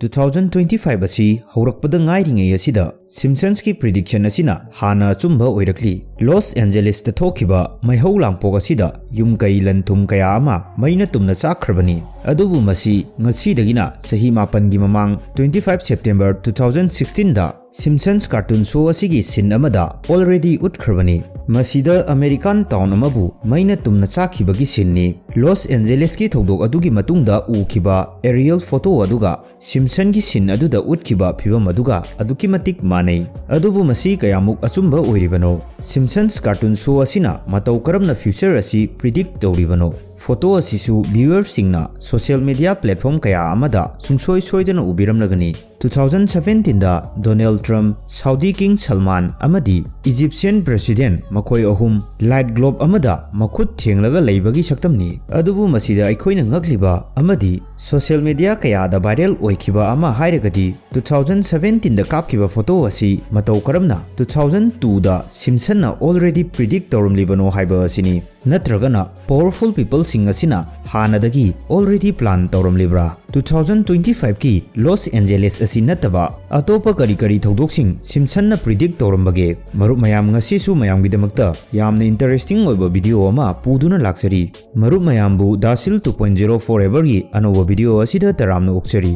2025 asi haurakpada ngairingai asida Simpsons ki prediction asina hana chumba oirakli Los Angeles ta thokiba maihau langpok asida yum kai lan thum kaya ama maina tumna chakrabani adubu masi ngasi dagina sahi mapan gi mamang 25 September 2016 da Simpsons cartoon show asigi sin amada already utkrabani masida American town amabu maina tumna chakhibagi sinni Los Angeles ki thodok adugi matungda ukiba aerial photo aduga Simpsons gi sin aduda utkiba phibam aduga aduki matik manei adubu masi kayamuk achumba oiribano Simpsons cartoon show asina Matou Karamna future asi predict tawribano photo asisu viewers singna social media platform kaya amada sungsoi soidana ubiramlagani 2017 da Donald Trump, Saudi King Salman amadi Egyptian President makoi ahum light globe amada makhut thenglaga leibagi saktamni adubu masida aikhoina ngakliba amadi social media kaya da viral oikiba ama hairagadi 2017 da kapkiba photo asi Matou Karamna 2002 da Simpsons na already predict Touramlibano haiba asini natragana powerful people sing asina hanadagi already plan Touramlibra 2025 ki Los Angeles asi nataba atopa kari thodok-sing Simpsons na predict Tourambage marup mayam ngasi su mayam gidamakta yamna interesting oiba video ama puduna laksari marup mayambu DAshil 2.0 4Ever gi anoba video asida taramna uksari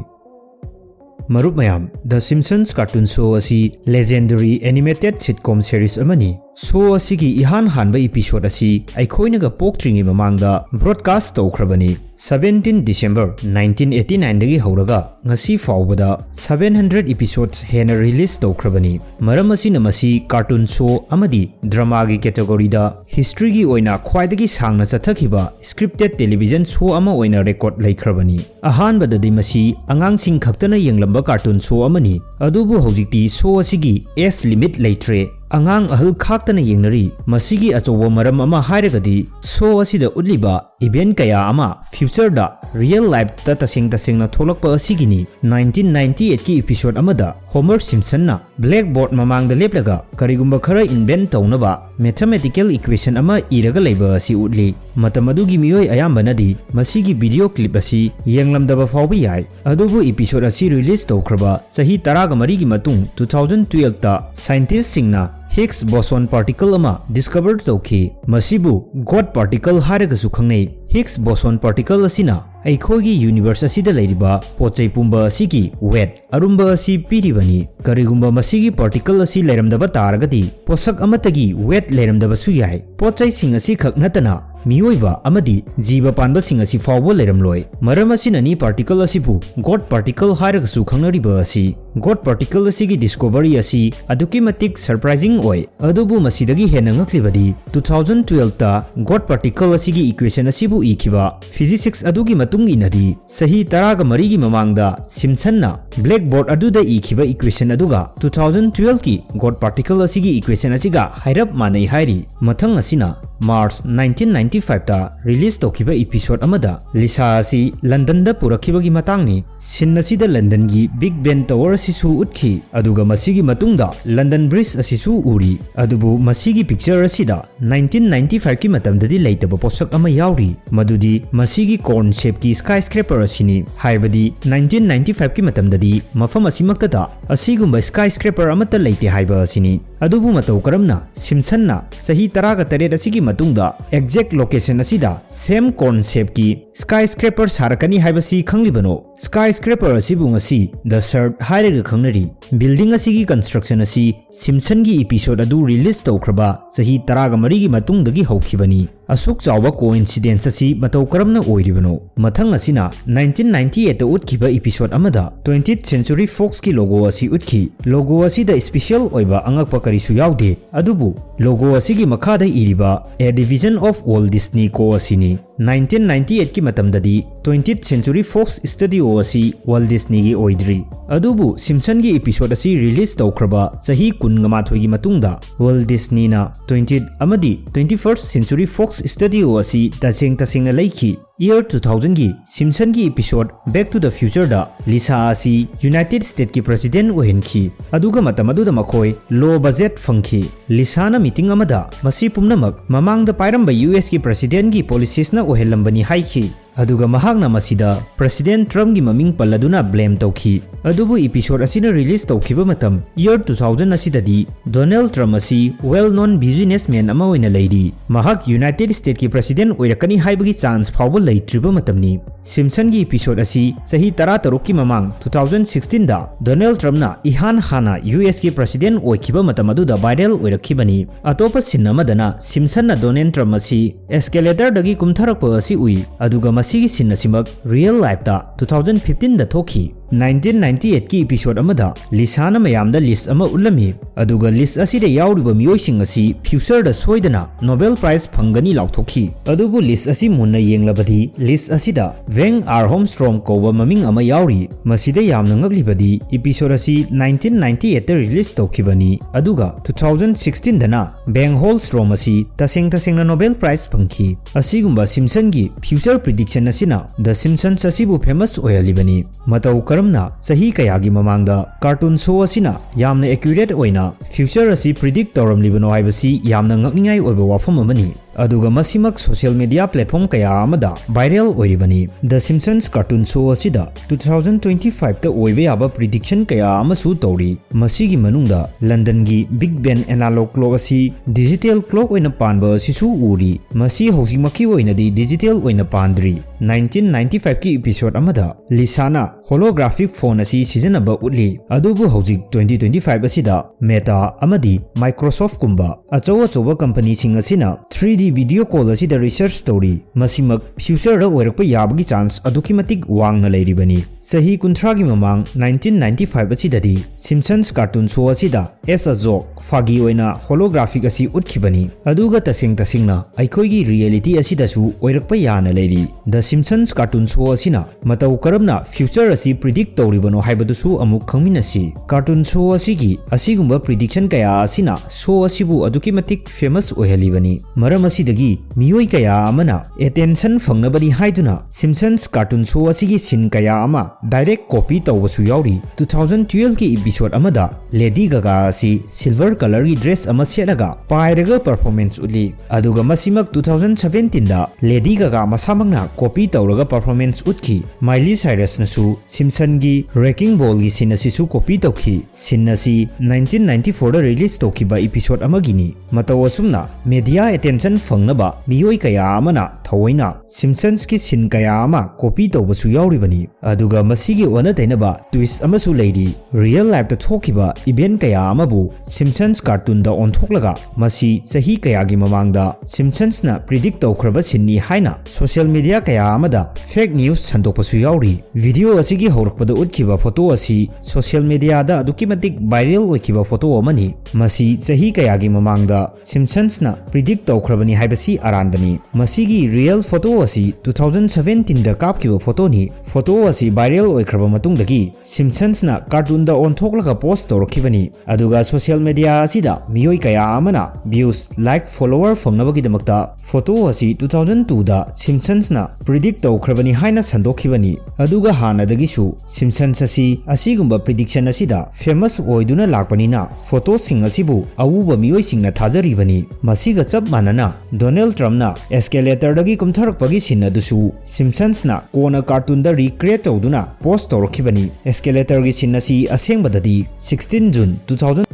marup mayam The Simpsons cartoon show asi legendary animated sitcom series amani show asigi ihan hanba episode asi aikhoinaga poktringi mamangda broadcast tawkhrabani 17 December 1989 dagi hauraga ngasi faubada 700 episodes hena release tawkhrabani maram asina masi cartoon show amadi drama gi category da history gi oina khwaidagi sangna chathakiba scripted television show ama oina record laikhrabani ahan badadi masi angang sing khaktana yenglamba cartoon show amani adubu hojikti show asigi age limit leitre angang ahal khaktana yengnari masigi achowa maram ama hairagadi show asida utliba event kaya ama future da real life ta tasing na tholakpa asigini 1998 ki episode amada Homer Simpson na blackboard mamang da leplaga karigumba khara invent tawnaba mathematical equation ama iraga leiba asi utli matamadugi miyoi ayambanadi masigi video clip asi yenglamdaba fawbi yai adubu episode asi release tawkhraba chahi 13 gi matung 2012 ta scientist singna Higgs boson particle ama discovered tawki masibu God particle haragasu khangnei Higgs boson particle asina aikhogi universe asida leiriba pochai pumba asigi weight arumba asi piribani karigumba masigi particle asi leiramdaba taragadi posak amatagi weight leiramdaba su yai pochai sing asi khaknatana miyoiba amadi jiba panba sing asi fawbo leiramloi maram asina ni particle asibu God particle haragasu khangnariba asi God particle asigi discovery asi aduki matik surprising oi adubu masidagi hena ngaklibadi 2012 ta God particle asigi equation asibu ikiba physics adugi matung inadi sahi 13 gi mamangda Simpsons na blackboard aduda ikiba equation aduga 2012 ki God particle asigi equation asiga hairap manai hairi mathang asina March 1995 ta release tokiba episode amada Lisa asi London da purakibagi matangni sin asida London gi Big Ben Tower asisu utki aduga masigi matungda London Bridge asisu uri adubu masigi picture asida 1995 ki matamdadi leitaba posak ama yauri madudi masigi corn shape ki skyscraper asini haibadi 1995 ki matamdadi mafam asimaktada asigumba skyscraper amata leite haiba asini adubu Matou Karamna Simpsons na sahi 13 asigi matungda exact location asida same corn shape ki skyscraper sarakani haibasi khanglibano skyscraper asibu ngasi the third hairaga khangnari building asigi construction asi Simpsons gi episode adu release tawkhraba sahi 13 gi matungdagi haukhibani asuk chawba coincidence asi Matou Karamna oiribano mathang asina 1998 ta utkiba episode amada 20th Century Fox ki logo asi utki logo asida special oiba angakpa karisu yaude adubu logo asigi makhada iriba a division of Walt Disney Co asini 1998 ki matamdadi 20th Century Fox Studio asi Walt Disney gi oidri adubu Simpsons gi episode asi release tawkhraba chahi 19 gi matungda Walt Disney na 20th amadi 21st Century Fox Studio asi taseng na leiki year 2000 gi Simpson gi episode Back to the Future da Lisa asi United States ki president ohenki aduga matam adu da makhoi low budget fangki Lisa na meeting amada masi pumnamak mamang da pairamba US ki president gi policies na ohelambani haiki aduga mahakna masida President Trump gi maming palladuna blame tawki adubu episode asina release tawkiba matam year 2000 asidadi Donald Trump asi well known businessman ama oina leidi mahak United States ki president oirakani haibagi chance phawba leitriba matamni Simpson gi episode asi sahi 13 ki mamang 2016 da Donald Trump na ihan hana US ki president oikiba matam adu da viral oirakhibani atopa sinama dana Simpson na Donald Trump asi escalator dagi kumtharakpa asi ui aduga masigi sinasimak real life da 2015 da thoki 1998 ki episode amada Lisa na mayamda list ama ulami aduga list asida yauriba miyoising asi future da soidana Nobel Prize phangani lauthokhi adubu list asi munna yenglabadi list asida Weng R. Armstrong kowa maming ama yauri masida yamna ngaglibadi episode asi 1998 da release tawkhibani aduga 2016 dana Weng Holstrom asi taseng na Nobel Prize phangki asigumba Simpson gi future prediction asina The Simpsons asibu famous oyalibani Matou Karamna sahi kayagi mamangda cartoon show asina yamna accurate oina future asi predict Touramlibano haibasi yamna ngakningai oiba wafam amani aduga masimak social media platform kaya amada viral oiribani The Simpsons cartoon show asida 2025 ta oibe yaba prediction kaya amasu tawri masigi manungda London gi Big Ben analog clock asi digital clock oina panba sisu uri masi hosi maki oina di digital oina pandri 1995 ki episode amada Lisana holographic phone asi seasonaba utli adubu hojik 2025 asida Meta amadi Microsoft kumba achowa company sing asina 3D video call asida research story masimak future da oirakpa yabagi chance aduki matik wangna leiribani sahi kunthra gi mamang 1995 asidadi Simpsons cartoon show asida as a joke fagi oina holographic asi utkhibani aduga tasingna aikoi gi reality asida su oirakpa yana leiri The Simpsons cartoon show asina Matou Karamna future asi predict tawribano haibadu su amuk khangminasi cartoon show asigi asigumba prediction kaya asina show asibu aduki matik famous oihalibani maram asidagi miyoi kaya amana attention fangnabani haiduna Simpsons cartoon show asigi sin kaya ama direct copy tawbasu yauri 2012 ki episode amada Lady Gaga asi silver color gi dress ama selaga pairaga performance uli aduga masimak 2017 da Lady Gaga masamangna copy tawraga performance utki Miley Cyrus nasu Simpson gi wrecking ball gi sin asi su copy tawki sin asi 1994 da release tawkiba episode amagini Matou asumna media attention fangnaba miyoi kaya amana thawaina Simpsons ki sin kaya ama copy tawbasu yauribani aduga masigi wana tainaba twist amasu leidi real life ta thokiba event kaya amabu Simpsons cartoon da onthoklaga masi sahi kaya gi mamangda Simpsons na predict tawkhraba sinni haina social media kaya amada fake news sandokpasu yauri video asigi horakpada utkiba photo asi social media da aduki matik viral oikiba photo amani masi sahi kaya gi mamangda Simpsons na predict tawkhrabani haibasi aranbani masigi real photo asi 2017 da kapkiba photo ni photo asi viral oikraba matungdagi Simpsons na cartoon da onthoklaga post tawrakhibani aduga social media asida miyoi kaya amana views like follower fangnabagi damakta photo asi 2002 da Simpsons na predict tawkhrabani haina sandokhibani aduga hanadagi su Simpsons asi asigumba prediction asida famous oiduna lakpanina photo sing asibu awuba miyoi singna thajaribani masiga chap manana Donald Trump na escalator dagi kumtharakpagi sin adusu Simpsons na kona cartoon da recreate tawduna post tawrakhibani escalator gi sin asi asengbadadi 16 June 2000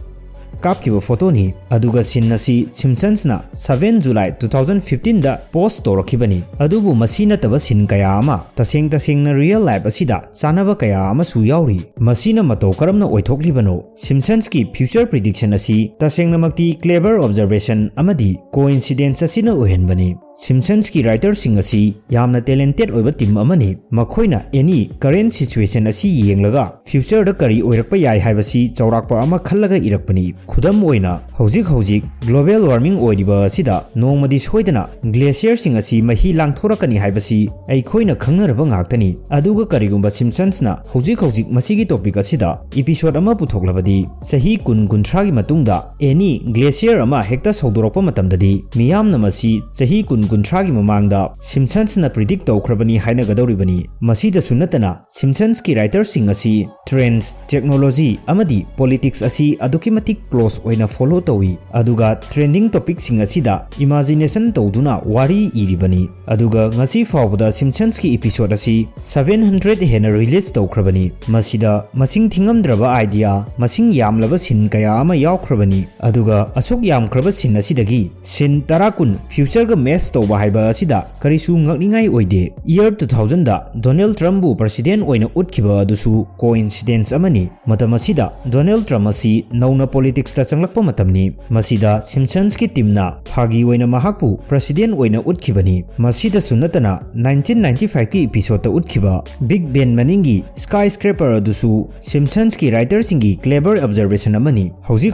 kapkiba photo ni aduga sin asi Simpsons na 7 July 2015 da post tawrakhibani adubu masina taba sin kaya ama taseng na real life asida chanaba kaya ama su yauri masina Matou Karamna oithoklibano Simpsons ki future prediction asi taseng namakti clever observation amadi coincidence asina ohenbani Simpsons ki writer sing asi yamna talented oiba team amani makhoina any current situation asi yenglaga future da kari oirakpa yai haibasi chaurakpa ama khallaga irakpani khudam oina hojik global warming oidiba asida nongmadi soidana glacier sing asi mahi langthorakani haibasi aikhoina khangnaraba ngaktani aduga karigumba Simpsons na hojik masigi topic asida episode ama puthoklabadi sahi kun kunthra gi matungda any glacier ama hekta sodorokpa matamdadi miyamna masi sahi kun कुंथ्रागी ममांगदा सिम्पसन्सना predict तौख्रबनी हाइनगदौरिबनी मसीदसु नतना Simpsons की राइटर्सिंग असि ट्रेंड्स टेक्नोलॉजी अमदी पॉलिटिक्स असि अदुकी मतिक क्लोज ओइना फॉलो तौई अदुगा ट्रेंडिंग टॉपिक सिंग असिदा इमेजिनेशन तौदुना वारी इरिबनी अदुगा ngasi फावबदा सिम्पसन्स की एपिसोड असि 700 हेन रिलीज तौख्रबनी मसीदा मसिंग थिंगमद्रबा आइडिया मसिंग यामलबा सिन कया अमा यावख्रबनी अदुगा असुक यामख्रबा सिन असिदगी सिन तराकुन फ्यूचर गा मैच तौबा हाइबा असिदा करिसु ngakningai oide year 2000 da Donald Trump bu president oina utkhiba adusu coincidence amani matam asida Donald Trump asi nauna politics ta changlakpa matamni masida Simpsons ki team na phagi oina mahakpu president oina utkibani masida sunatana 1995 ki episode ta utkhiba Big Ben maningi skyscraper adusu Simpsons ki writer singi clever observation amani hauji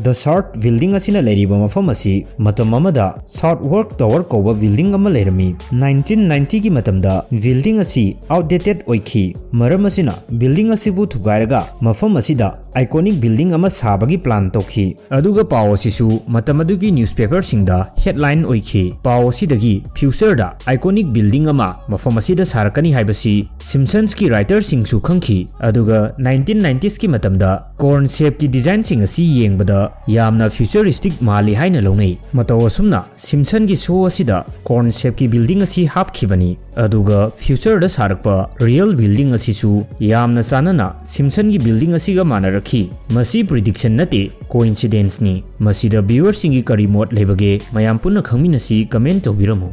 the short building asina leiriba mafam asi matam amada Southwark Tower koba building ama leirami 1990 की मतमदा building असी outdated ओइखी मरम असिना building असिबु थुगारगा मफम असिदा iconic building अमा साबगी plan तौखी अदुगा पाव असिसु मतम अदुगी newspaper सिंगदा headline ओइखी पाव असिदगी future दा iconic building अमा मफम असिदा सारकनी हाइबसी Simpson's की writer सिंगसु खंखी अदुगा 1990s की मतमदा कॉर्न शेप की डिजाइन सिंग असी येंगबदा यामना फ्यूचरिस्टिक माली हाइना लौनै मतौ असुमना सिम्पसन की शो असिदा कॉर्न शेप की बिल्डिंग असी हापखिबनी अदुगा फ्यूचर दा सारकपा रियल बिल्डिंग असिसु यामना चानना सिम्पसन की बिल्डिंग असिगा मानरखी मसी प्रिडिक्शन नते कोइंसिडेंस नि मसीदा व्यूअर्स सिंगी करी मोट लेबगे मयाम पुन्ना खंगमिनसी कमेंट तौबिरमु।